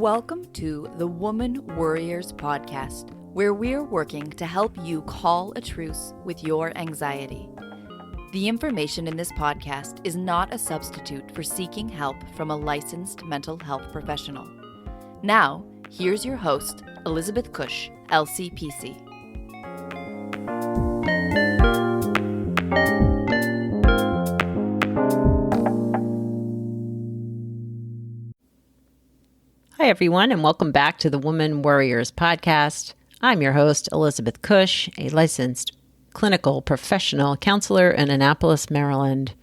Welcome to the Woman Worriers podcast, where we're working to help you call a truce with your anxiety. The information in this podcast is not a substitute for seeking help from a licensed mental health professional. Now, here's your host, Elizabeth Cush, LCPC. Hi, everyone, and welcome back to the Woman Worriers podcast. I'm your host, Elizabeth Cush, a licensed clinical professional counselor in Annapolis, Maryland.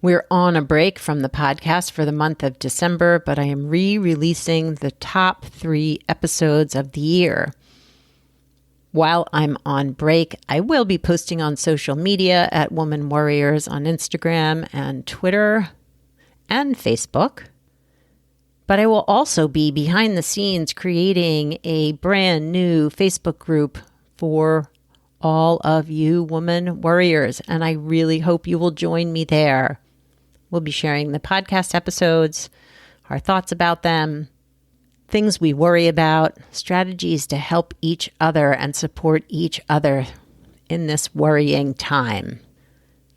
We're on a break from the podcast for the month of December, but I am re-releasing the top 3 episodes of the year. While I'm on break, I will be posting on social media at Woman Worriers on Instagram and Twitter and Facebook. But I will also be behind the scenes creating a brand new Facebook group for all of you woman worriers, and I really hope you will join me there. We'll be sharing the podcast episodes, our thoughts about them, things we worry about, strategies to help each other and support each other in this worrying time.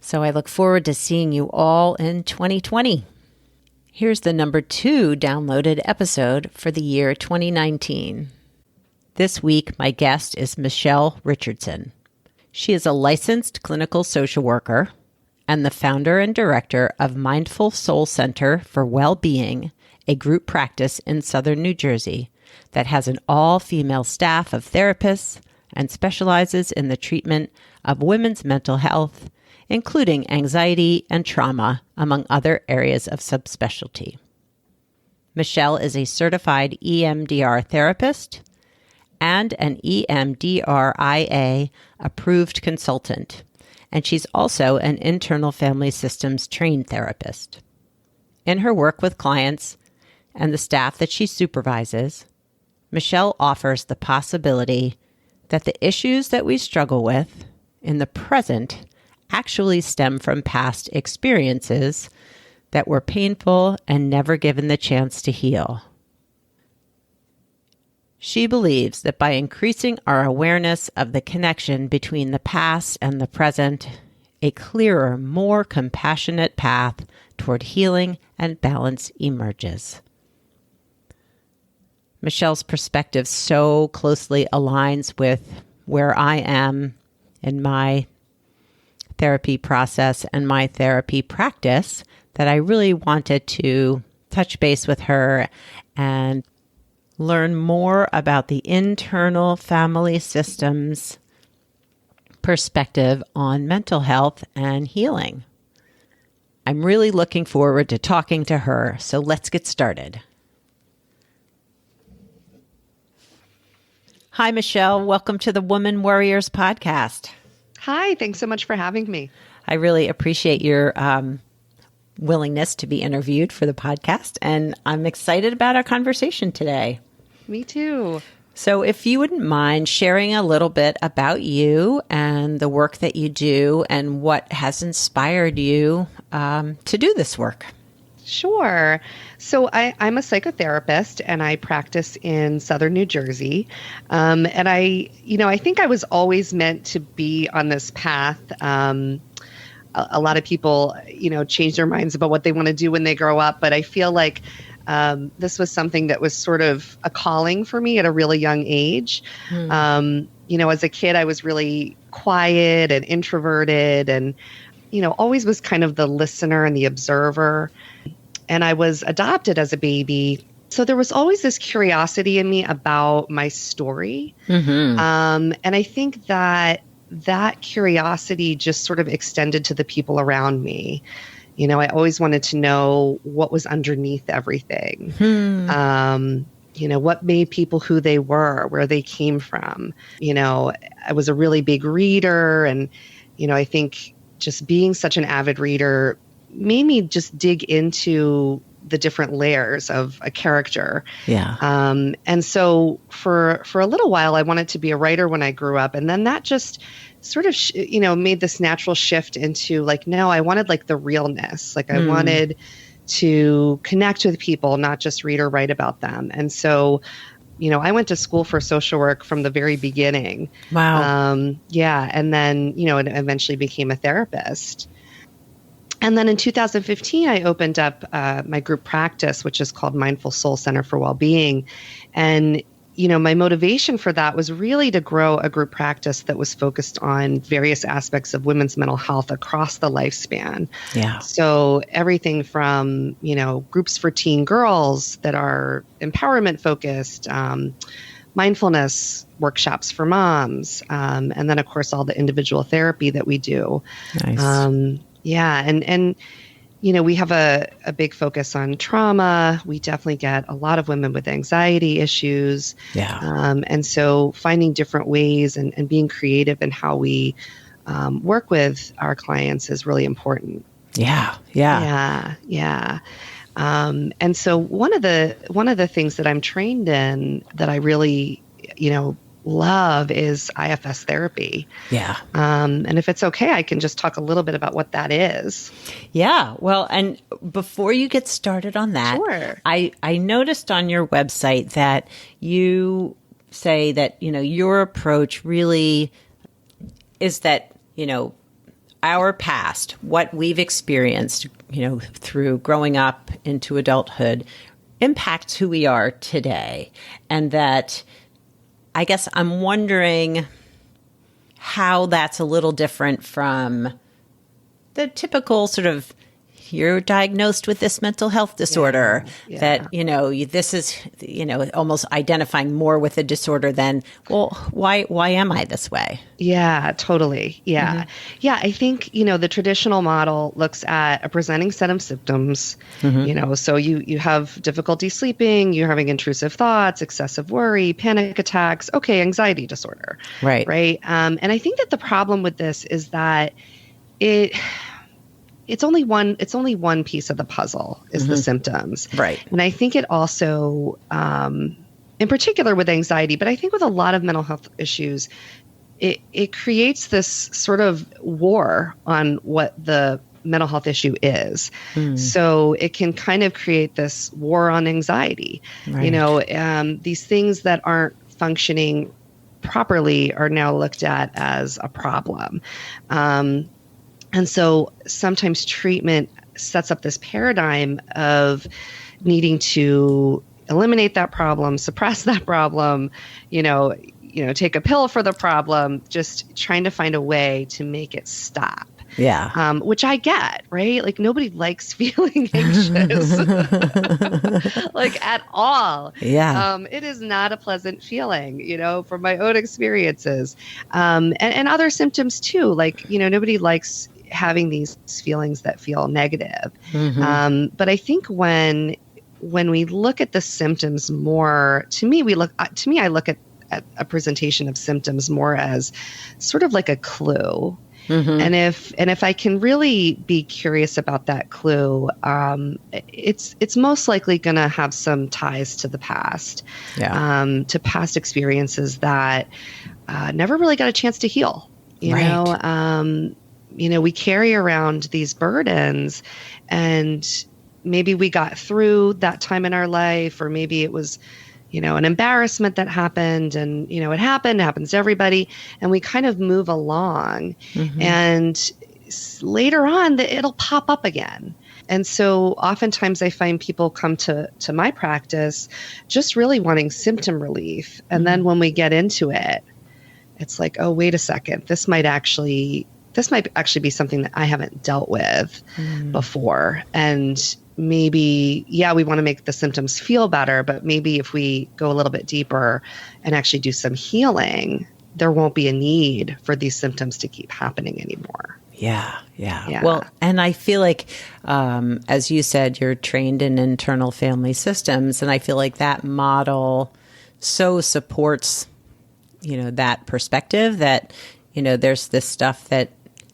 So I look forward to seeing you all in 2020. Here's the number 2 downloaded episode for the year 2019. This week, my guest is Michelle Richardson. She is a licensed clinical social worker and the founder and director of Mindful Soul Center for Well-Being, a group practice in southern New Jersey that has an all-female staff of therapists and specializes in the treatment of women's mental health, including anxiety and trauma, among other areas of subspecialty. Michelle is a certified EMDR therapist and an EMDRIA approved consultant, and she's also an internal family systems trained therapist. In her work with clients and the staff that she supervises, Michelle offers the possibility that the issues that we struggle with in the present actually stem from past experiences that were painful and never given the chance to heal. She believes that by increasing our awareness of the connection between the past and the present, a clearer, more compassionate path toward healing and balance emerges. Michelle's perspective so closely aligns with where I am in my therapy process and my therapy practice that I really wanted to touch base with her and learn more about the internal family systems perspective on mental health and healing. I'm really looking forward to talking to her, so let's get started. Hi, Michelle. Welcome to the Woman Worriers podcast. Hi, thanks so much for having me. I really appreciate your willingness to be interviewed for the podcast, and I'm excited about our conversation today. Me too. So if you wouldn't mind sharing a little bit about you and the work that you do and what has inspired you to do this work. Sure. So I'm a psychotherapist and I practice in southern New Jersey. And I think I was always meant to be on this path. A lot of people, change their minds about what they want to do when they grow up. But I feel like this was something that was sort of a calling for me at a really young age. As a kid, I was really quiet and introverted and always was kind of the listener and the observer. And I was adopted as a baby. So there was always this curiosity in me about my story. Mm-hmm. And I think that curiosity just sort of extended to the people around me. I always wanted to know what was underneath everything. What made people who they were, where they came from. I was a really big reader. And, I think just being such an avid reader made me just dig into the different layers of a character. Yeah. And so for a little while, I wanted to be a writer when I grew up. And then that just sort of, made this natural shift into no, I wanted the realness. I wanted to connect with people, not just read or write about them. And so, I went to school for social work from the very beginning. Wow. Yeah. And then, it eventually became a therapist. And then in 2015, I opened up my group practice, which is called Mindful Soul Center for Wellbeing. And, my motivation for that was really to grow a group practice that was focused on various aspects of women's mental health across the lifespan. Yeah. So everything from, groups for teen girls that are empowerment focused, mindfulness workshops for moms, and then, of course, all the individual therapy that we do. Nice. Yeah. And we have a big focus on trauma. We definitely get a lot of women with anxiety issues. Yeah. And so finding different ways and being creative in how we work with our clients is really important. Yeah. Yeah. And so one of the things that I'm trained in that I really, love is IFS therapy. Yeah. And if it's okay, I can just talk a little bit about what that is. Yeah. Well, and before you get started on that, Sure. I noticed on your website that you say that, your approach really is that, our past, what we've experienced, through growing up into adulthood impacts who we are today. And that I guess I'm wondering how that's a little different from the typical sort of, you're diagnosed with this mental health disorder, that, this is, almost identifying more with a disorder than, well, why am I this way? Yeah, totally. Yeah. Mm-hmm. Yeah. I think, the traditional model looks at a presenting set of symptoms, so you have difficulty sleeping, you're having intrusive thoughts, excessive worry, panic attacks. Okay. Anxiety disorder. Right. Right. And I think that the problem with this is that it's only one piece of the puzzle is the symptoms. Right. And I think it also, in particular with anxiety, but I think with a lot of mental health issues, it creates this sort of war on what the mental health issue is. So it can kind of create this war on anxiety. Right. These things that aren't functioning properly are now looked at as a problem. And so sometimes treatment sets up this paradigm of needing to eliminate that problem, suppress that problem, take a pill for the problem, just trying to find a way to make it stop. Yeah. Which I get, right? Like nobody likes feeling anxious, like at all. Yeah. It is not a pleasant feeling, from my own experiences, and other symptoms too. Like, nobody likes having these feelings that feel negative. But I think when we look at the symptoms more, I look at a presentation of symptoms more as sort of like a clue. And if I can really be curious about that clue, it's most likely going to have some ties to the past, to past experiences that never really got a chance to heal. We carry around these burdens, and maybe we got through that time in our life, or maybe it was, an embarrassment that happened, and, it happens to everybody, and we kind of move along, and later on it'll pop up again. And so oftentimes I find people come to my practice just really wanting symptom relief. And then when we get into it, it's like, oh, wait a second, this might actually be something that I haven't dealt with before. And maybe, we want to make the symptoms feel better, but maybe if we go a little bit deeper and actually do some healing, there won't be a need for these symptoms to keep happening anymore. Yeah. Well, and I feel like, as you said, you're trained in internal family systems, and I feel like that model so supports, that perspective that, there's this stuff that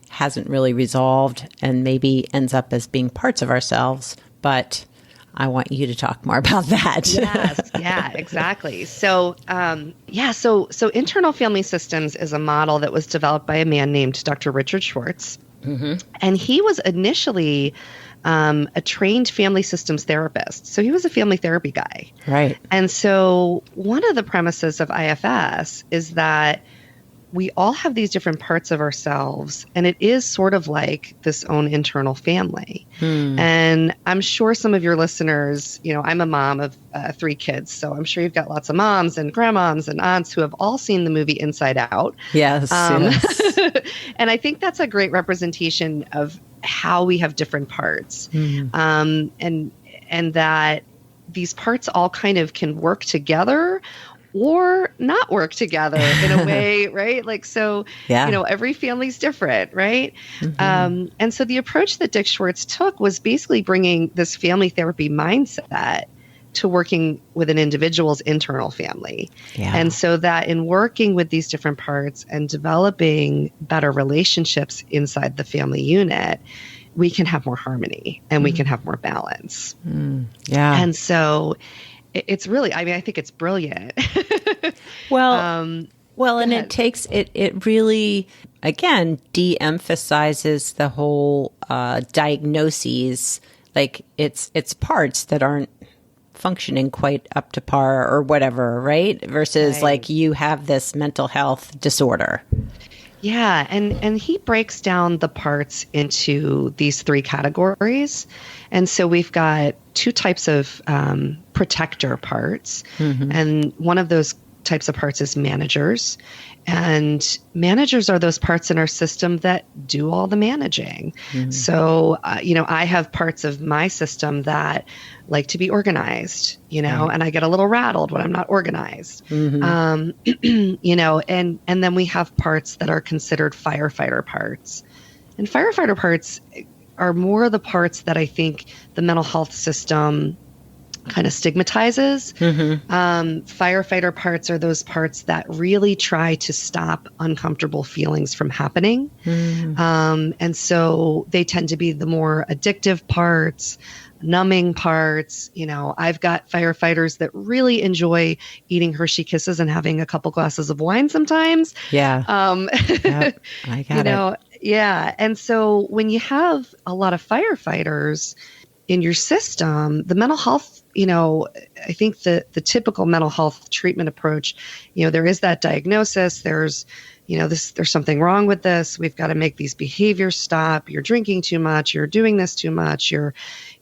hasn't really resolved and maybe ends up as being parts of ourselves. But I want you to talk more about that. Yes. Yeah, exactly. So, so internal family systems is a model that was developed by a man named Dr. Richard Schwartz. And he was initially a trained family systems therapist. So he was a family therapy guy. Right. And so one of the premises of IFS is that we all have these different parts of ourselves, and it is sort of like this own internal family. And I'm sure some of your listeners, I'm a mom of 3 kids, so I'm sure you've got lots of moms and grandmoms and aunts who have all seen the movie Inside Out. Yes. And I think that's a great representation of how we have different parts, and that these parts all kind of can work together or not work together in a way, right? Like, so, every family's different, right? And so the approach that Dick Schwartz took was basically bringing this family therapy mindset to working with an individual's internal family. Yeah. And so that in working with these different parts and developing better relationships inside the family unit, we can have more harmony and we can have more balance. Yeah. And so it's really, I think it's brilliant. Well, and it takes, it really, again, de-emphasizes the whole diagnoses, like it's parts that aren't functioning quite up to par or whatever, right? Versus like you have this mental health disorder. Yeah, and he breaks down the parts into these 3 categories. And so we've got 2 types of protector parts. And one of those types of parts is managers. And managers are those parts in our system that do all the managing. So, I have parts of my system that like to be organized, and I get a little rattled when I'm not organized. And then we have parts that are considered firefighter parts. And firefighter parts are more the parts that I think the mental health system kind of stigmatizes. Firefighter parts are those parts that really try to stop uncomfortable feelings from happening. And so they tend to be the more addictive parts, numbing parts. I've got firefighters that really enjoy eating Hershey Kisses and having a couple glasses of wine sometimes. Yeah. Yep, I got it. Yeah. And so when you have a lot of firefighters in your system, the mental health, I think the typical mental health treatment approach, there is that diagnosis. There's, there's something wrong with this. We've got to make these behaviors stop. You're drinking too much. You're doing this too much. You're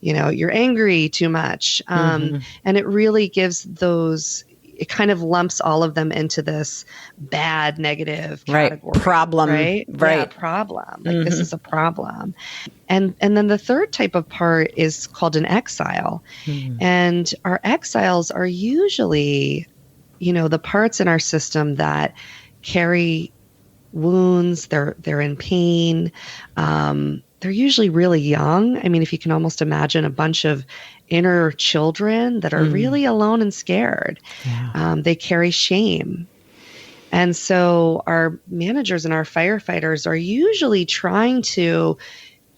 angry too much. And it really gives those, it kind of lumps all of them into this bad, negative category. Problem. Right? Yeah, problem. Like this is a problem. And then the third type of part is called an exile. And our exiles are usually, the parts in our system that carry wounds, they're in pain. They're usually really young. I mean, if you can almost imagine a bunch of inner children that are really alone and scared. They carry shame. And so our managers and our firefighters are usually trying to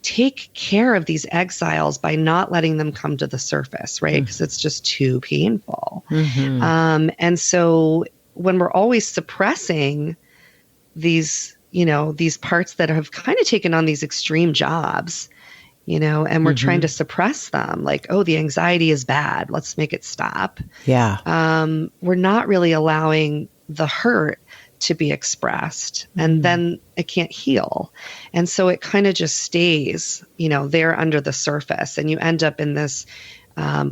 take care of these exiles by not letting them come to the surface, right? Because it's just too painful. And so when we're always suppressing these, these parts that have kind of taken on these extreme jobs, and we're trying to suppress them, like, oh, the anxiety is bad, let's make it stop. We're not really allowing the hurt to be expressed, and then it can't heal. And so it kind of just stays, there under the surface, and you end up in this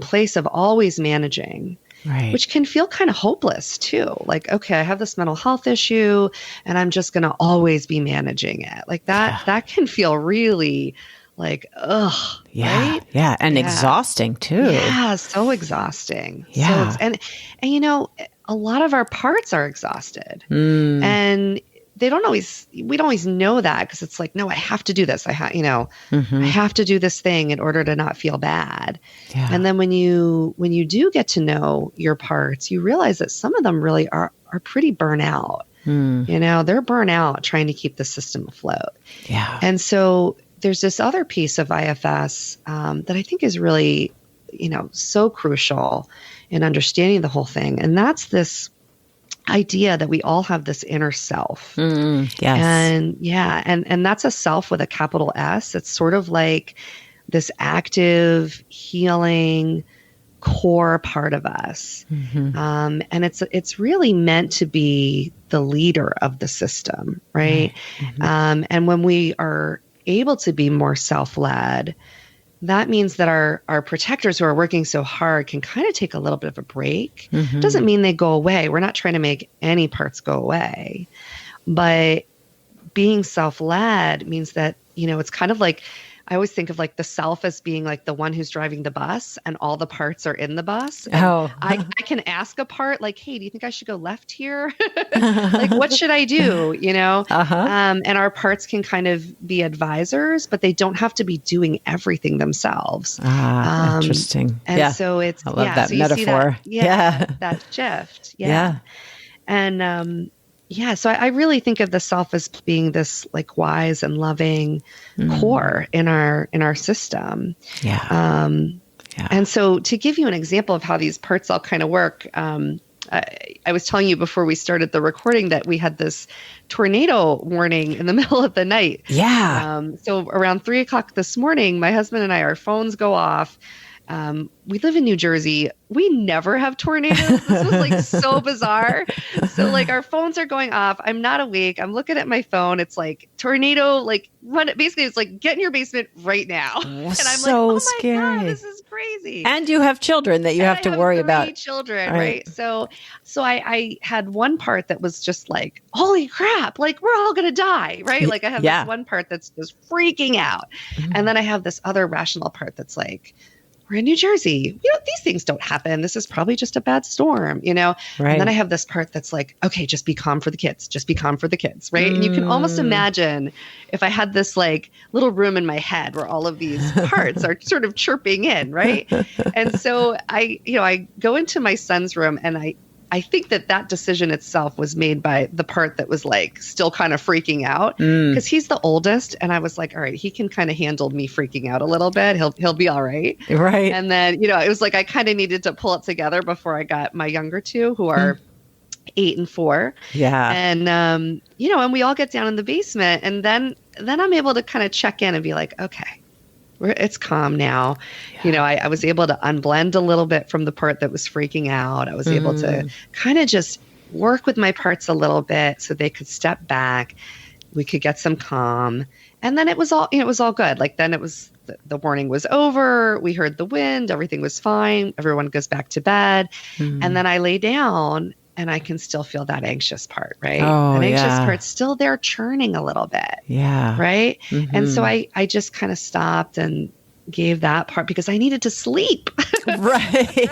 place of always managing. Right. Which can feel kind of hopeless too. Like, okay, I have this mental health issue and I'm just going to always be managing it. Like that can feel really like, ugh. Yeah. Right? Yeah. And exhausting too. Yeah. So exhausting. Yeah. And a lot of our parts are exhausted and we don't always know that because it's like, no, I have to do this. I have to do this thing in order to not feel bad. Yeah. And then when you do get to know your parts, you realize that some of them really are pretty burnout. They're burnout trying to keep the system afloat. Yeah. And so there's this other piece of IFS that I think is really, so crucial in understanding the whole thing. And that's this idea that we all have this inner self. Yes. And that's a self with a capital S. It's sort of like this active, healing core part of us. And it's really meant to be the leader of the system, right? And when we are able to be more self-led, that means that our protectors who are working so hard can kind of take a little bit of a break. Doesn't mean they go away. We're not trying to make any parts go away. But being self-led means that, it's kind of like, I always think of like the self as being like the one who's driving the bus and all the parts are in the bus. And I can ask a part like, hey, do you think I should go left here? Like, what should I do? And our parts can kind of be advisors, but they don't have to be doing everything themselves. Interesting. And so it's, I love that so metaphor. That shift. And, so I really think of the self as being this like wise and loving core in our system. And so to give you an example of how these parts all kind of work, I was telling you before we started the recording that we had this tornado warning in the middle of the night. So around 3:00 this morning, my husband and I, our phones go off. We live in New Jersey. We never have tornadoes. This was like so bizarre. So like our phones are going off. I'm not awake. I'm looking at my phone. It's like tornado, like run it. Basically, it's like get in your basement right now. And I'm so like, oh scary. my God, this is crazy. And you have children that you have to worry about. Children, right? So I had one part that was just like, holy crap, like we're all gonna die, right? Like I have this one part that's just freaking out, and then I have this other rational part that's like, we're in New Jersey. These things don't happen. This is probably just a bad storm, Right. And then I have this part that's like, okay, just be calm for the kids. Just be calm for the kids, right? And you can almost imagine if I had this like little room in my head where all of these parts are sort of chirping in, right? And so I go into my son's room and I think that decision itself was made by the part that was like still kind of freaking out because he's the oldest. And I was like, all right, he can kind of handle me freaking out a little bit. He'll be all right. Right. And then, it was like, I kind of needed to pull it together before I got my younger two who are 8 and 4. And, and we all get down in the basement and then I'm able to kind of check in and be like, okay, it's calm now. I was able to unblend a little bit from the part that was freaking out. I was able to kind of just work with my parts a little bit so they could step back. We could get some calm. And then it was all good. Like then it was, the warning was over. We heard the wind. Everything was fine. Everyone goes back to bed. And then I lay down and I can still feel that anxious part, right? That anxious part's still there churning a little bit. Right? And so I just kind of stopped and gave that part because I needed to sleep. Right.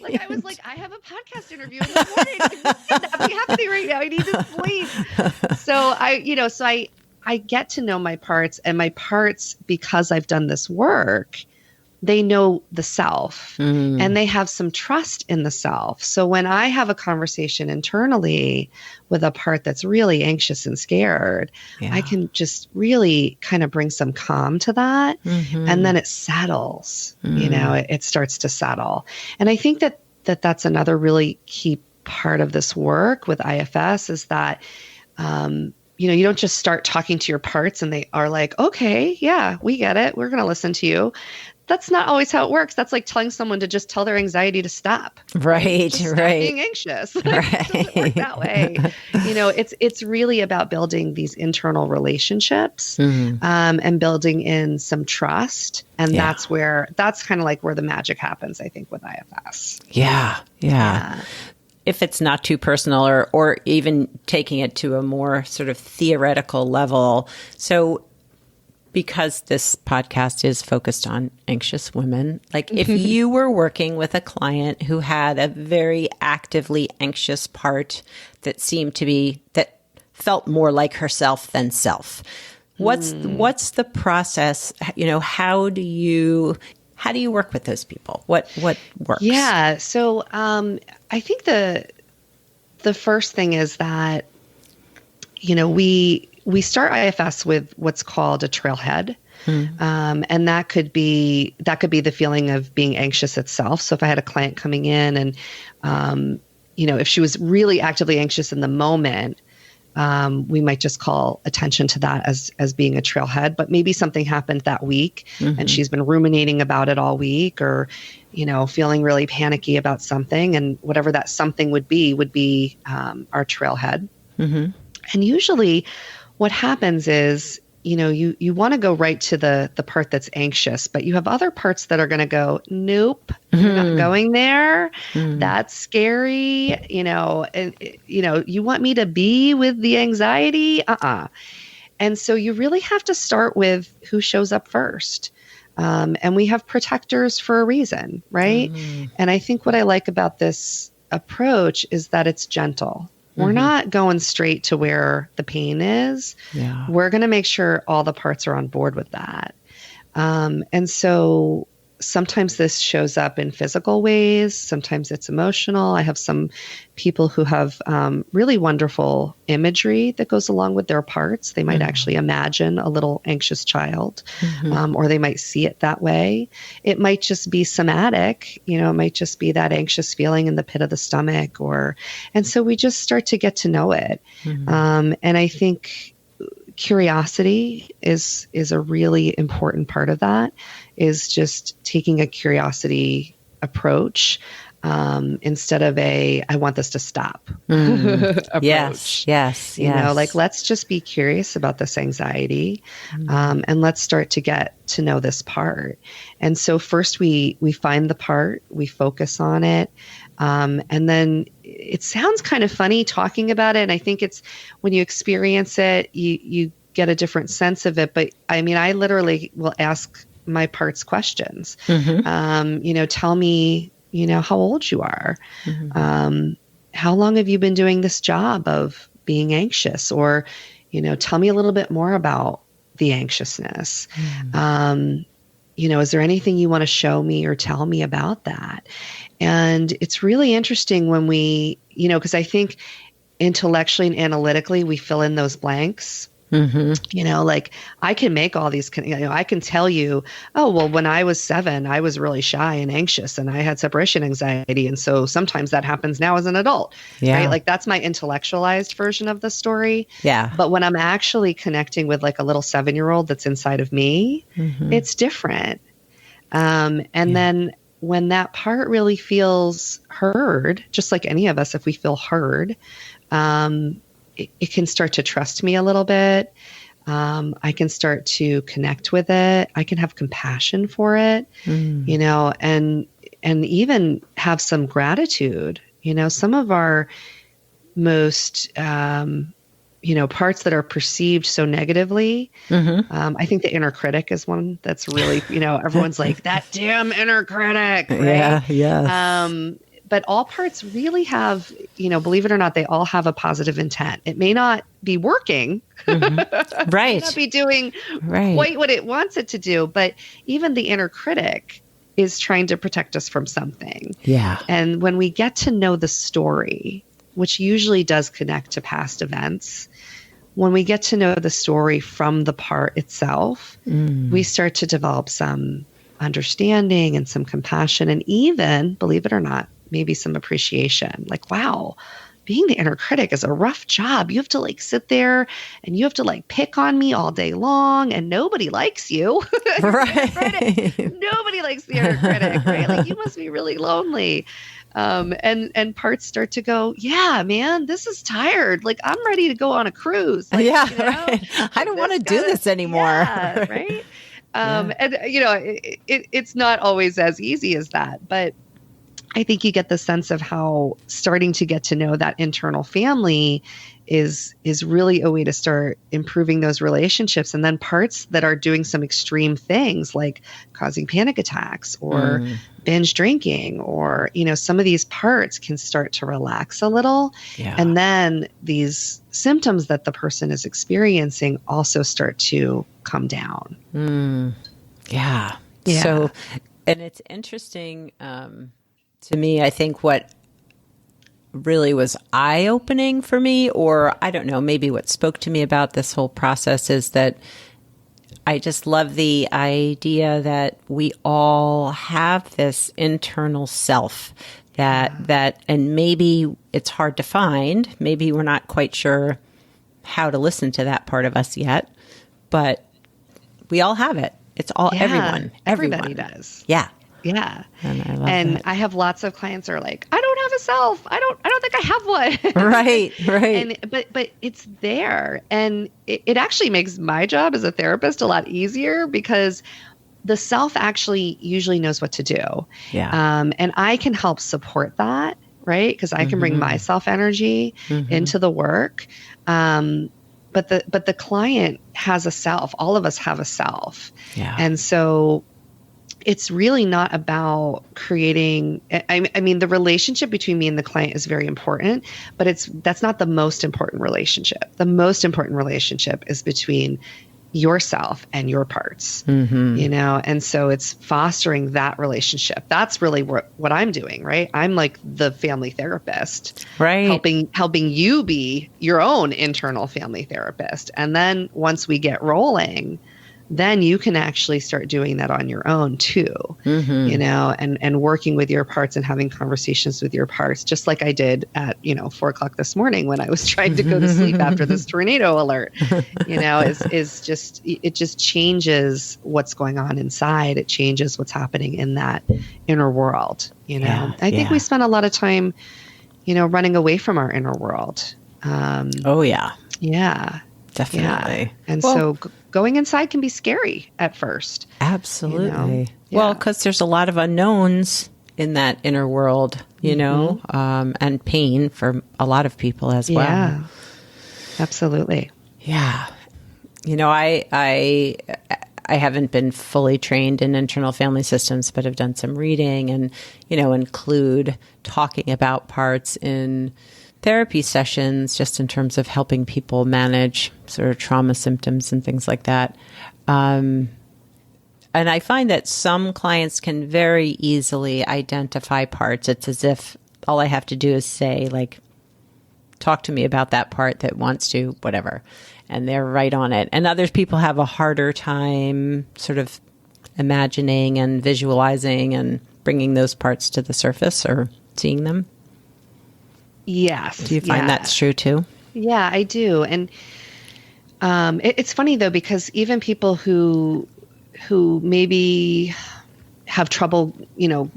Like I was like, I have a podcast interview in the morning. This cannot be happening right now. I need to sleep. So I get to know my parts, and my parts, because I've done this work, they know the self and they have some trust in the self. So when I have a conversation internally with a part that's really anxious and scared, I can just really kind of bring some calm to that. And then it settles, it starts to settle. And I think that's another really key part of this work with IFS is that, you don't just start talking to your parts and they are like, okay, yeah, we get it. We're going to listen to you. That's not always how it works. That's like telling someone to just tell their anxiety to stop. Right, stop being anxious. It doesn't work that way. It's really about building these internal relationships and building in some trust. And that's kind of like where the magic happens, I think, with IFS. Yeah. If it's not too personal or even taking it to a more sort of theoretical level. So because this podcast is focused on anxious women, like if you were working with a client who had a very actively anxious part that felt more like herself than self, what's the process? How do you work with those people? What works? Yeah. So I think the first thing is that, we start IFS with what's called a trailhead. And that could be the feeling of being anxious itself. So if I had a client coming in and, if she was really actively anxious in the moment, we might just call attention to that as being a trailhead, but maybe something happened that week and she's been ruminating about it all week, or, feeling really panicky about something, and whatever that something would be our trailhead. And usually what happens is, you want to go right to the part that's anxious, but you have other parts that are going to go, nope, you're not going there. That's scary. And, you want me to be with the anxiety? And so you really have to start with who shows up first. And we have protectors for a reason, right? And I think what I like about this approach is that it's gentle. We're not going straight to where the pain is. Yeah. We're going to make sure all the parts are on board with that. And so sometimes this shows up in physical ways. Sometimes it's emotional. I have some people who have really wonderful imagery that goes along with their parts. They might actually imagine a little anxious child, or they might see it that way. It might just be somatic. It might just be that anxious feeling in the pit of the stomach, and so we just start to get to know it. And I think curiosity is a really important part of that, is just taking a curiosity approach instead of I want this to stop approach. Yes. Let's just be curious about this anxiety, and let's start to get to know this part. And so first we find the part, we focus on it, and then it sounds kind of funny talking about it. And I think it's when you experience it, you get a different sense of it. But I mean, I literally will ask my parts questions. Tell me, how old you are. How long have you been doing this job of being anxious? Or, tell me a little bit more about the anxiousness. Is there anything you want to show me or tell me about that? And it's really interesting when we, because I think intellectually and analytically, we fill in those blanks. I can make all these, I can tell you, oh, well, when I was 7, I was really shy and anxious and I had separation anxiety. And so sometimes that happens now as an adult, right? Like that's my intellectualized version of the story. Yeah. But when I'm actually connecting with like a little 7-year-old that's inside of me, it's different. Then when that part really feels heard, just like any of us, if we feel heard, it can start to trust me a little bit. I can start to connect with it. I can have compassion for it, and even have some gratitude. Some of our most, parts that are perceived so negatively. I think the inner critic is one that's really, everyone's like, that damn inner critic. Right? Yeah. But all parts really have, believe it or not, they all have a positive intent. It may not be working, Right. It may not be doing quite what it wants it to do, but even the inner critic is trying to protect us from something. Yeah. And when we get to know the story, which usually does connect to past events, when we get to know the story from the part itself, we start to develop some understanding and some compassion, and even, believe it or not, maybe some appreciation. Like, wow, being the inner critic is a rough job. You have to sit there and you have to pick on me all day long, and nobody likes you. Right. Nobody likes the inner critic, right? You must be really lonely. And parts start to go, yeah, man, this is tired. I'm ready to go on a cruise. Right. I don't want to do this anymore. Yeah, right. And it's not always as easy as that, but I think you get the sense of how starting to get to know that internal family is really a way to start improving those relationships. And then parts that are doing some extreme things like causing panic attacks or binge drinking, or, some of these parts can start to relax a little. Yeah. And And then these symptoms that the person is experiencing also start to come down. Yeah. Yeah. So, and it's interesting, to me, I think what really was eye-opening for me, or I don't know, maybe what spoke to me about this whole process, is that I just love the idea that we all have this internal self that, and maybe it's hard to find, maybe we're not quite sure how to listen to that part of us yet, but we all have it. It's all everyone. Everybody does. Yeah. Yeah. And I love and that. I have lots of clients who are like, I don't have a self. I don't think I have one. Right. But it's there. And it actually makes my job as a therapist a lot easier because the self actually usually knows what to do. Yeah. And I can help support that, right? Because I can bring my self energy into the work. But the client has a self. All of us have a self. Yeah. And so it's really not about creating, I mean, the relationship between me and the client is very important, but that's not the most important relationship. The most important relationship is between yourself and your parts, you know? And so it's fostering that relationship. That's really what I'm doing, right? I'm like the family therapist, right? Helping you be your own internal family therapist. And then once we get rolling, then you can actually start doing that on your own too, you know, and working with your parts and having conversations with your parts, just like I did at, 4:00 this morning when I was trying to go to sleep after this tornado alert, it just changes what's going on inside. It changes what's happening in that inner world, I think we spend a lot of time, running away from our inner world. Yeah. Definitely. Yeah. And so going inside can be scary at first. Absolutely. Well, because there's a lot of unknowns in that inner world, and pain for a lot of people as well. Yeah, absolutely. Yeah. I haven't been fully trained in internal family systems, but have done some reading and, include talking about parts in therapy sessions, just in terms of helping people manage sort of trauma symptoms and things like that. And I find that some clients can very easily identify parts. It's as if all I have to do is say, like, talk to me about that part that wants to, whatever. And they're right on it. And other people have a harder time sort of imagining and visualizing and bringing those parts to the surface or seeing them. Yes. Do you find that's true too? Yeah, I do. And it's funny though, because even people who maybe have trouble,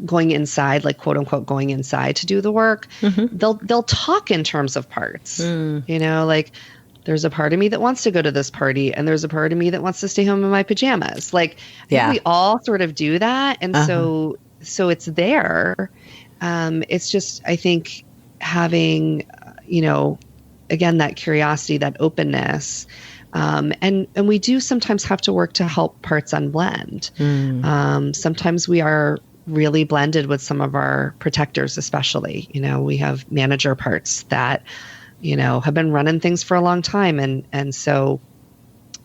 going inside, like quote unquote, going inside to do the work, they'll talk in terms of parts, like there's a part of me that wants to go to this party and there's a part of me that wants to stay home in my pajamas. Like I think we all sort of do that. And so it's there. It's just, I think, having, again, that curiosity, that openness. And we do sometimes have to work to help parts unblend. Sometimes we are really blended with some of our protectors, especially, we have manager parts that, have been running things for a long time. And so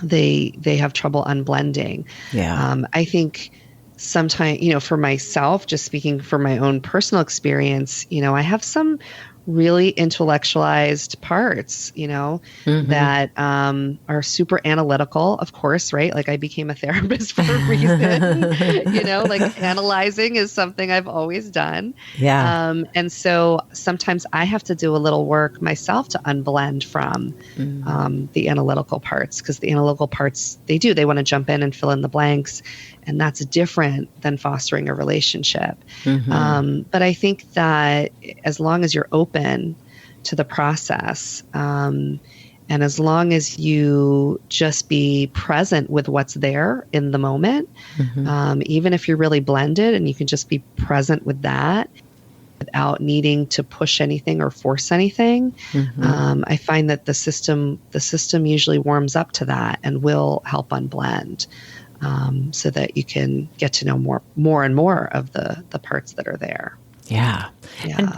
they have trouble unblending. Yeah. I think sometimes, for myself, just speaking from my own personal experience, I have some really intellectualized parts, that are super analytical, of course, right? Like I became a therapist for a reason, like analyzing is something I've always done. Yeah. And so sometimes I have to do a little work myself to unblend from the analytical parts, because the analytical parts, they want to jump in and fill in the blanks. And that's different than fostering a relationship. But I think that as long as you're open to the process, and as long as you just be present with what's there in the moment, even if you're really blended and you can just be present with that without needing to push anything or force anything, I find that the system usually warms up to that and will help unblend. So that you can get to know more and more of the parts that are there. Yeah.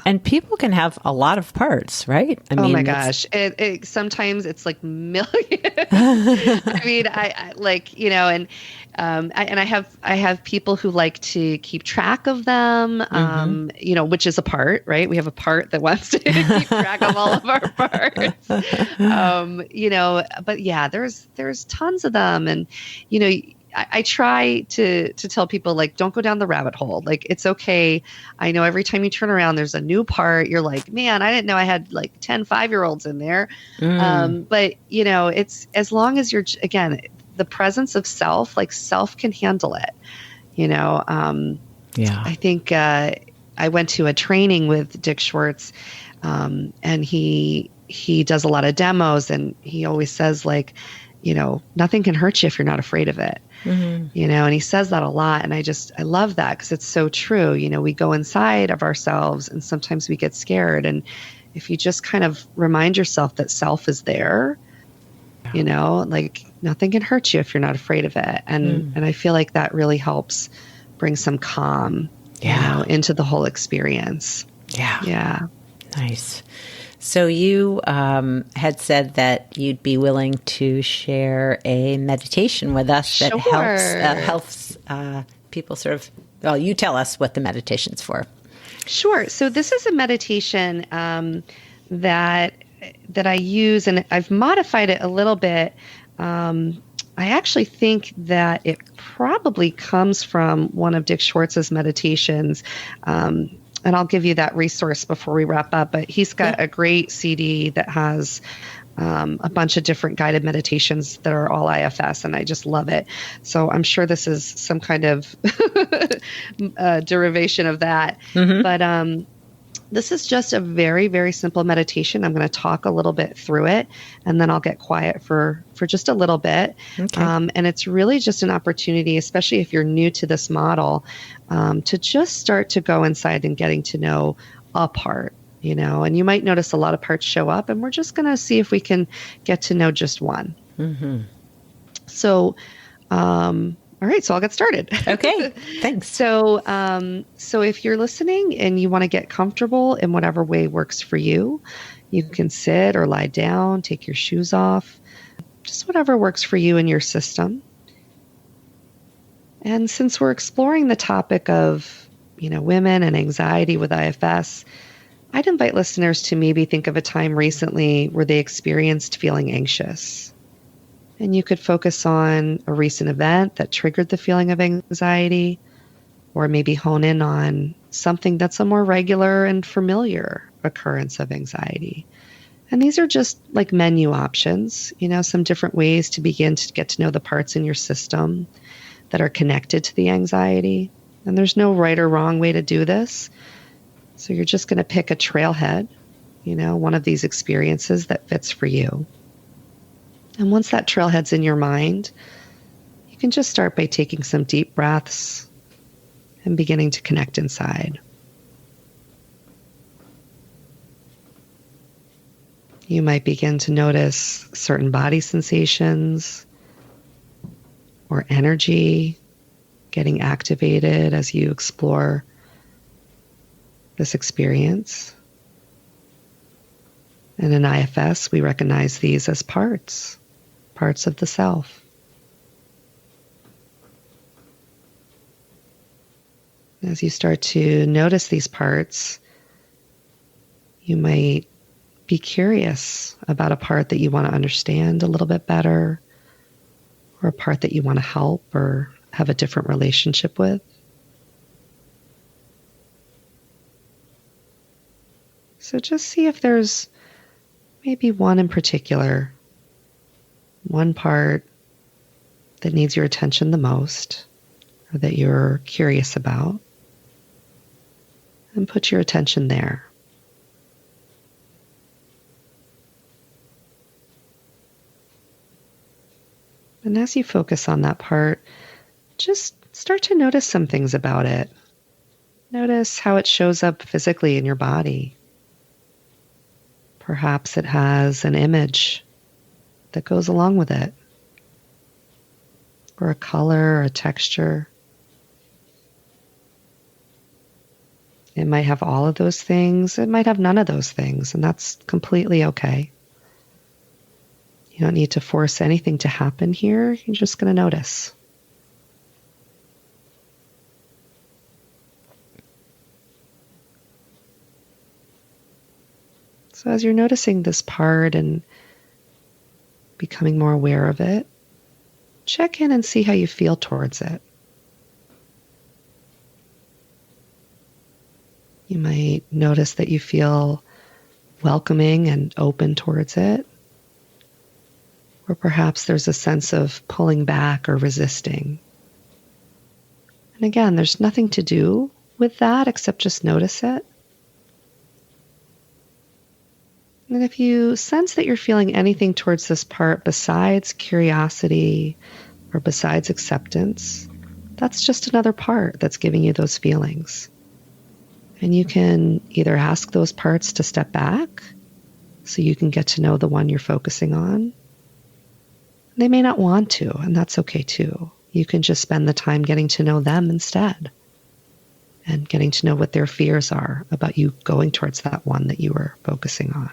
And people can have a lot of parts, right? I mean, my gosh. It sometimes it's like millions. I mean, I like, and I have people who like to keep track of them, which is a part, right? We have a part that wants to keep track of all of our parts. But yeah, there's tons of them. And, I try to tell people, like, don't go down the rabbit hole. Like, it's okay. I know every time you turn around, there's a new part. You're like, man, I didn't know I had like 10 5-year-olds in there. But it's as long as you're, again, the presence of self, like self can handle it. Yeah. I think I went to a training with Dick Schwartz, and he does a lot of demos, and he always says, like, nothing can hurt you if you're not afraid of it. And he says that a lot. And I love that, because it's so true. We go inside of ourselves and sometimes we get scared. And if you just kind of remind yourself that self is there, like nothing can hurt you if you're not afraid of it. And I feel like that really helps bring some calm, into the whole experience. Yeah. Yeah. Nice. So you had said that you'd be willing to share a meditation with us that helps people sort of, well, you tell us what the meditation's for. Sure. So this is a meditation that I use, and I've modified it a little bit. I actually think that it probably comes from one of Dick Schwartz's meditations. And I'll give you that resource before we wrap up. But he's got a great CD that has a bunch of different guided meditations that are all IFS, and I just love it. So I'm sure this is some kind of derivation of that. But this is just a very, very simple meditation. I'm going to talk a little bit through it, and then I'll get quiet for just a little bit. Okay. And it's really just an opportunity, especially if you're new to this model, to just start to go inside and getting to know a part, and you might notice a lot of parts show up, and we're just going to see if we can get to know just one. So, all right, so I'll get started. Okay, thanks. So if you're listening and you want to get comfortable in whatever way works for you, you can sit or lie down, take your shoes off, just whatever works for you and your system. And since we're exploring the topic of, women and anxiety with IFS, I'd invite listeners to maybe think of a time recently where they experienced feeling anxious. And you could focus on a recent event that triggered the feeling of anxiety, or maybe hone in on something that's a more regular and familiar occurrence of anxiety. And these are just like menu options, some different ways to begin to get to know the parts in your system that are connected to the anxiety. And there's no right or wrong way to do this. So you're just going to pick a trailhead, one of these experiences that fits for you. And once that trailhead's in your mind, you can just start by taking some deep breaths and beginning to connect inside. You might begin to notice certain body sensations or energy getting activated as you explore this experience. And in IFS, we recognize these as parts of the self. As you start to notice these parts, you might be curious about a part that you want to understand a little bit better, or a part that you want to help or have a different relationship with. So just see if there's maybe one in particular, one part that needs your attention the most, or that you're curious about, and put your attention there. And as you focus on that part, just start to notice some things about it. Notice how it shows up physically in your body. Perhaps it has an image that goes along with it, or a color or a texture. It might have all of those things. It might have none of those things, and that's completely okay. You don't need to force anything to happen here. You're just going to notice. So as you're noticing this part and becoming more aware of it, check in and see how you feel towards it. You might notice that you feel welcoming and open towards it. Or perhaps there's a sense of pulling back or resisting. And again, there's nothing to do with that except just notice it. And if you sense that you're feeling anything towards this part besides curiosity or besides acceptance, that's just another part that's giving you those feelings. And you can either ask those parts to step back so you can get to know the one you're focusing on. They may not want to, and that's okay too. You can just spend the time getting to know them instead and getting to know what their fears are about you going towards that one that you were focusing on.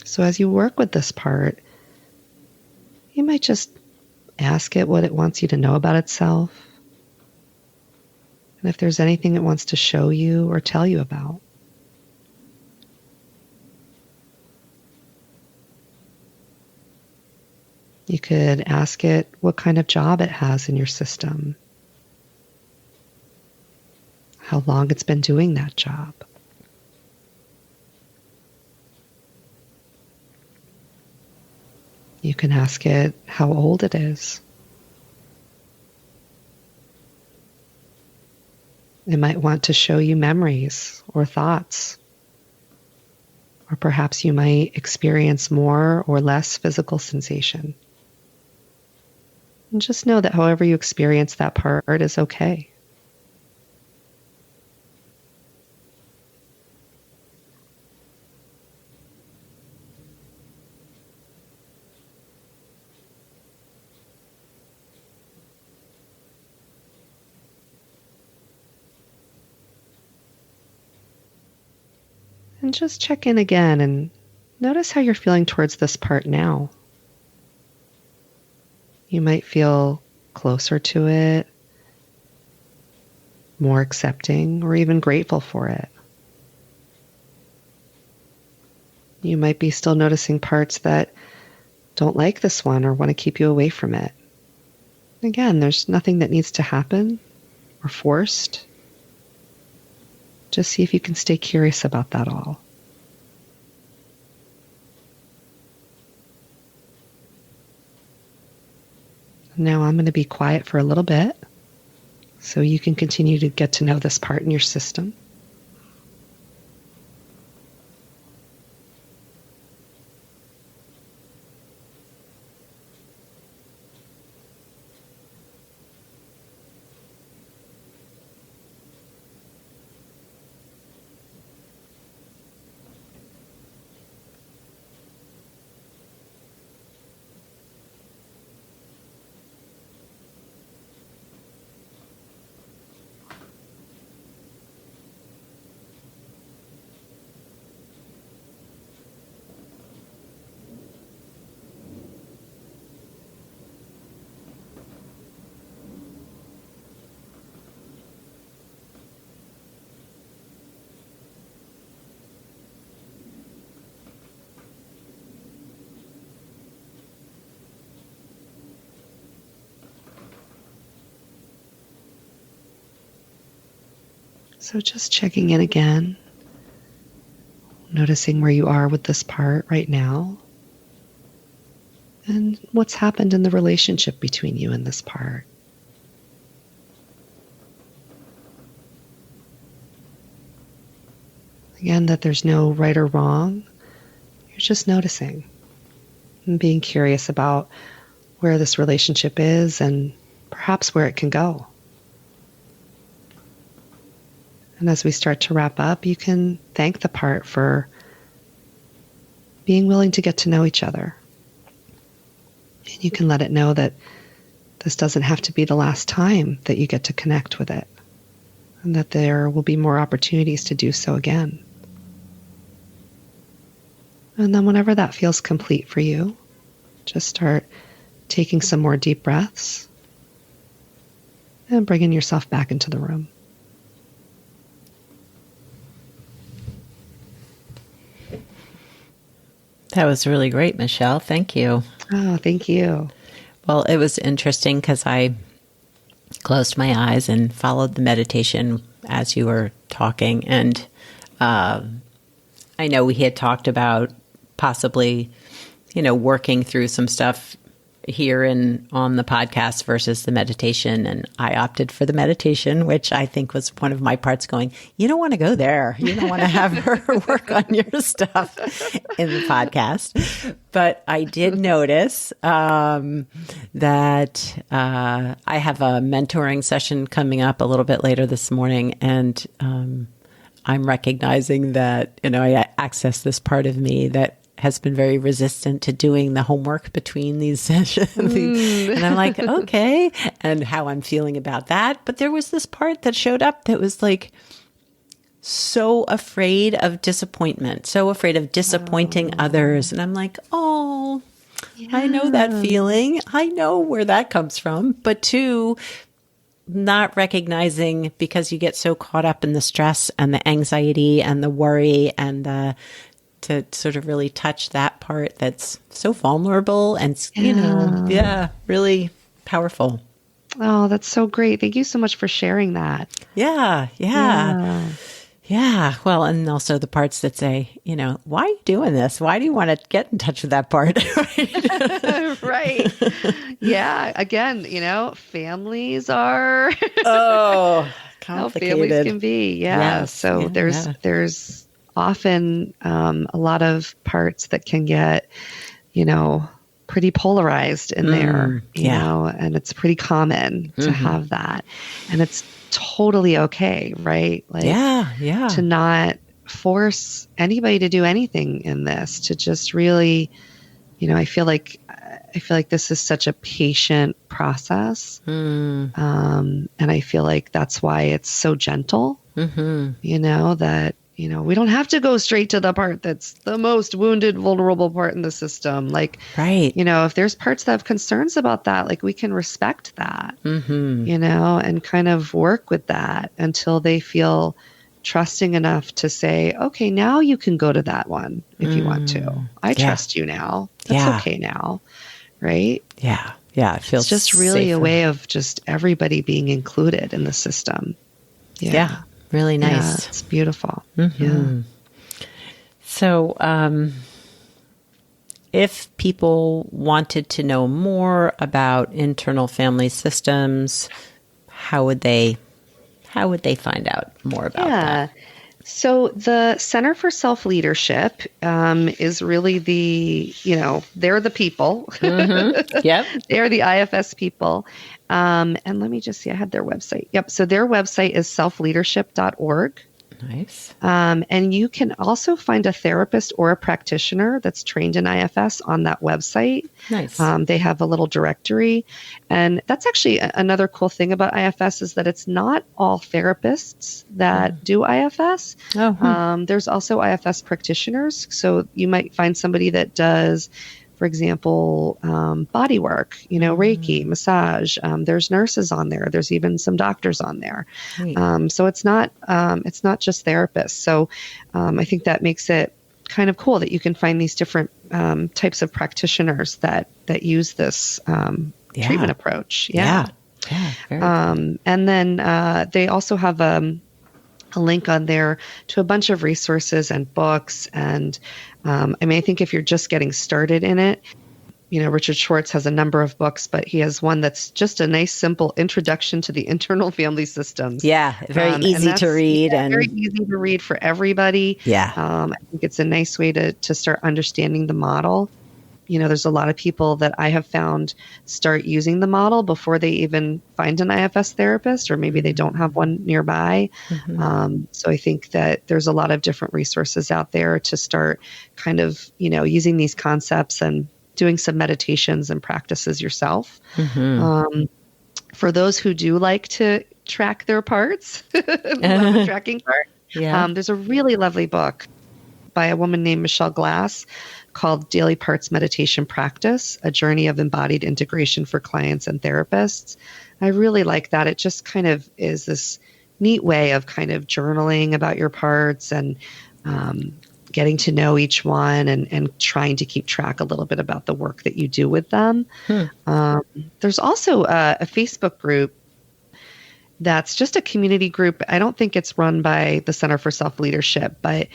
So as you work with this part, you might just ask it what it wants you to know about itself, and if there's anything it wants to show you or tell you about. You could ask it what kind of job it has in your system, how long it's been doing that job. You can ask it how old it is. It might want to show you memories or thoughts. Or perhaps you might experience more or less physical sensation. And just know that however you experience that part is okay. And just check in again and notice how you're feeling towards this part now. You might feel closer to it, more accepting, or even grateful for it. You might be still noticing parts that don't like this one or want to keep you away from it. Again, there's nothing that needs to happen or forced. Just see if you can stay curious about that all. Now I'm going to be quiet for a little bit so you can continue to get to know this part in your system. So just checking in again, noticing where you are with this part right now, and what's happened in the relationship between you and this part. Again, that there's no right or wrong. You're just noticing and being curious about where this relationship is and perhaps where it can go. And as we start to wrap up, you can thank the part for being willing to get to know each other. And you can let it know that this doesn't have to be the last time that you get to connect with it, and that there will be more opportunities to do so again. And then whenever that feels complete for you, just start taking some more deep breaths And bringing yourself back into the room. That was really great, Michelle. Thank you. Oh, thank you. Well, it was interesting because I closed my eyes and followed the meditation as you were talking. And I know we had talked about possibly, working through some stuff here on the podcast versus the meditation. And I opted for the meditation, which I think was one of my parts going, you don't want to go there. You don't want to have her work on your stuff in the podcast. But I did notice that I have a mentoring session coming up a little bit later this morning. And I'm recognizing that, I access this part of me that has been very resistant to doing the homework between these sessions. And I'm like, okay, and how I'm feeling about that. But there was this part that showed up that was like so afraid of disappointment, so afraid of disappointing others. And I'm like, oh, yeah. I know that feeling. I know where that comes from. But two, not recognizing, because you get so caught up in the stress and the anxiety and the worry and to sort of really touch that part that's so vulnerable and, really powerful. Oh, that's so great. Thank you so much for sharing that. Yeah. Well, and also the parts that say, why are you doing this? Why do you want to get in touch with that part? Right. Yeah. Again, families are complicated. How families can be. Yeah. Yes. So there's often a lot of parts that can get, pretty polarized in there, you know, and it's pretty common to have that. And it's totally okay, right? Like, to not force anybody to do anything in this, to just really, I feel like this is such a patient process. And I feel like that's why it's so gentle, that, we don't have to go straight to the part that's the most wounded, vulnerable part in the system. Like, right. If there's parts that have concerns about that, like, we can respect that, and kind of work with that until they feel trusting enough to say, okay, now you can go to that one if you want to. I trust you now. That's okay now. Right? Yeah. Yeah. It feels it's just really safer. a way of just everybody being included in the system. Yeah. Really nice. Yeah, it's beautiful. Yeah. So, if people wanted to know more about internal family systems, how would they find out more about that? So the Center for Self-Leadership is really they're the people. Yep. They're the IFS people. And let me just see, I had their website. Yep. So their website is selfleadership.org. Nice. And you can also find a therapist or a practitioner that's trained in IFS on that website. Nice. They have a little directory. And that's actually another cool thing about IFS is that it's not all therapists that do IFS. There's also IFS practitioners. So you might find somebody that does, for example, body work, Reiki, massage. There's nurses on there. There's even some doctors on there. So it's not just therapists. So I think that makes it kind of cool that you can find these different types of practitioners that use this treatment approach. Yeah. Very cool. And then they also have a link on there to a bunch of resources and books. And I think if you're just getting started in it, Richard Schwartz has a number of books, but he has one that's just a nice, simple introduction to the internal family systems. Yeah, very easy to read. And very easy to read for everybody. Yeah. I think it's a nice way to start understanding the model. There's a lot of people that I have found start using the model before they even find an IFS therapist, or maybe they don't have one nearby. So I think that there's a lot of different resources out there to start kind of, using these concepts and doing some meditations and practices yourself. For those who do like to track their parts, love the tracking part, there's a really lovely book by a woman named Michelle Glass called Daily Parts Meditation Practice, A Journey of Embodied Integration for Clients and Therapists. I really like that. It just kind of is this neat way of kind of journaling about your parts and getting to know each one and trying to keep track a little bit about the work that you do with them. There's also a Facebook group that's just a community group. I don't think it's run by the Center for Self-Leadership, but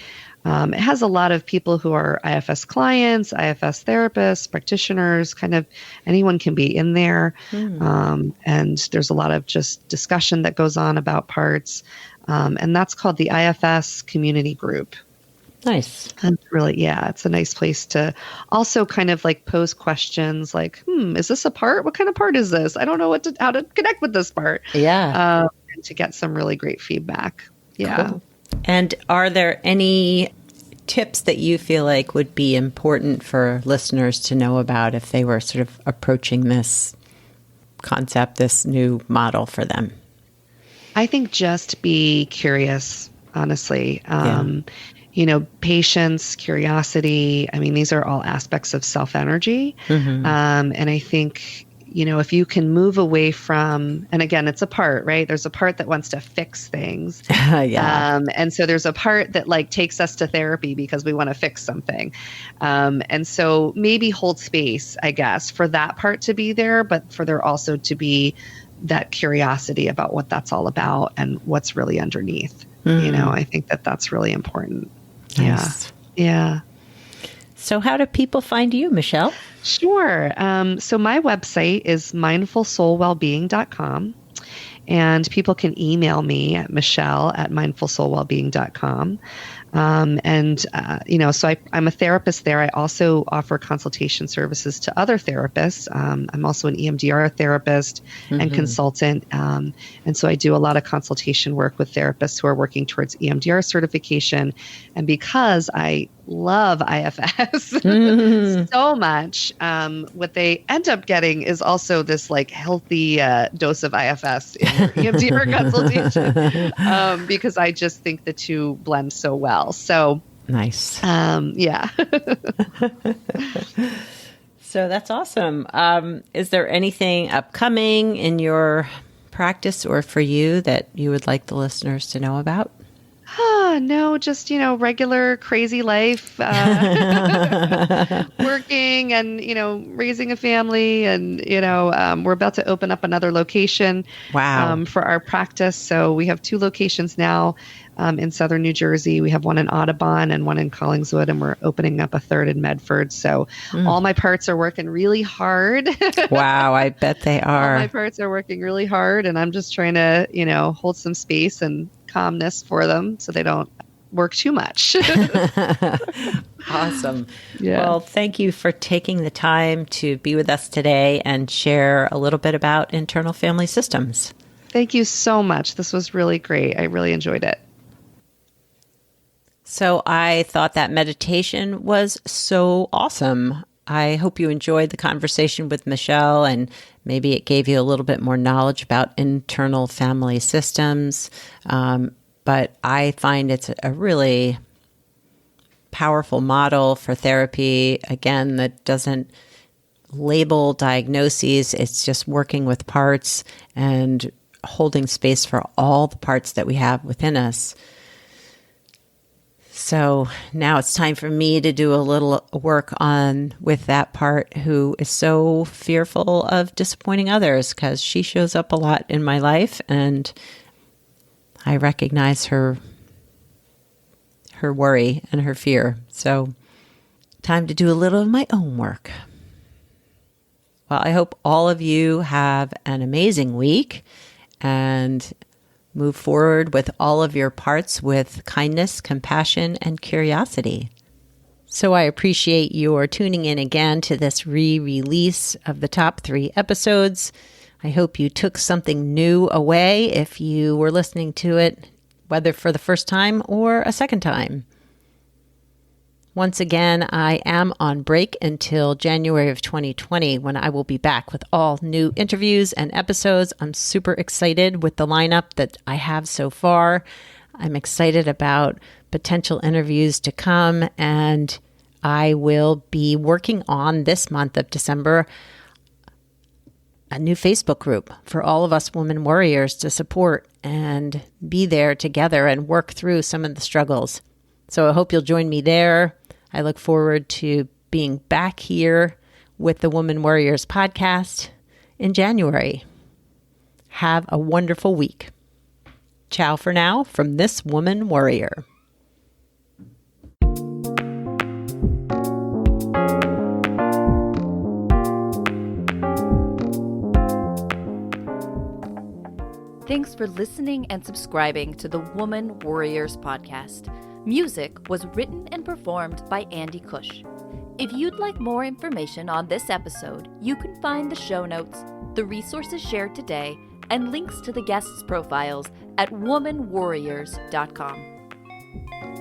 it has a lot of people who are IFS clients, IFS therapists, practitioners, kind of anyone can be in there. And there's a lot of just discussion that goes on about parts. And that's called the IFS Community Group. Nice. And really, yeah, it's a nice place to also kind of like pose questions like, is this a part? What kind of part is this? I don't know how to connect with this part. Yeah. And to get some really great feedback. Yeah. Cool. And are there any tips that you feel like would be important for listeners to know about if they were sort of approaching this concept, this new model for them? I think just be curious, honestly. Patience, curiosity. I mean, these are all aspects of self-energy. And I think, if you can move away from, and again, it's a part, right? There's a part that wants to fix things. And so there's a part that like takes us to therapy because we want to fix something. And so maybe hold space, I guess, for that part to be there, but for there also to be that curiosity about what that's all about and what's really underneath. I think that's really important. Nice. Yeah. So how do people find you, Michelle? Sure. So my website is mindfulsoulwellbeing.com. And people can email me at michelle@mindfulsoulwellbeing.com. So I'm a therapist there. I also offer consultation services to other therapists. I'm also an EMDR therapist and consultant. And so I do a lot of consultation work with therapists who are working towards EMDR certification. And because I love IFS so much, what they end up getting is also this like healthy dose of IFS in your EMDR consultation, because I just think the two blend so well. So nice. Yeah. So that's awesome. Is there anything upcoming in your practice or for you that you would like the listeners to know about? No, just, regular crazy life, working and, raising a family. And, we're about to open up another location for our practice. So we have 2 locations now in southern New Jersey. We have one in Audubon and one in Collingswood, and we're opening up a 3rd in Medford. So all my parts are working really hard. Wow, I bet they are. All my parts are working really hard, and I'm just trying to, hold some space and calmness for them so they don't work too much. Awesome. Yeah. Well, thank you for taking the time to be with us today and share a little bit about internal family systems. Thank you so much. This was really great. I really enjoyed it. So I thought that meditation was so awesome. I hope you enjoyed the conversation with Michelle, and maybe it gave you a little bit more knowledge about internal family systems. But I find it's a really powerful model for therapy, again, that doesn't label diagnoses. It's just working with parts and holding space for all the parts that we have within us. So now it's time for me to do a little work with that part who is so fearful of disappointing others, because she shows up a lot in my life, and I recognize her worry and her fear. So time to do a little of my own work. Well, I hope all of you have an amazing week and move forward with all of your parts with kindness, compassion, and curiosity. So I appreciate your tuning in again to this re-release of the top 3 episodes. I hope you took something new away if you were listening to it, whether for the first time or a second time. Once again, I am on break until January of 2020, when I will be back with all new interviews and episodes. I'm super excited with the lineup that I have so far. I'm excited about potential interviews to come, and I will be working on this month of December a new Facebook group for all of us woman warriors to support and be there together and work through some of the struggles. So I hope you'll join me there. I look forward to being back here with the Woman Worriers podcast in January. Have a wonderful week. Ciao for now from this Woman Worrier. Thanks for listening and subscribing to the Woman Worriers podcast. Music was written and performed by Andy Cush. If you'd like more information on this episode, you can find the show notes, the resources shared today, and links to the guests' profiles at womanwarriors.com.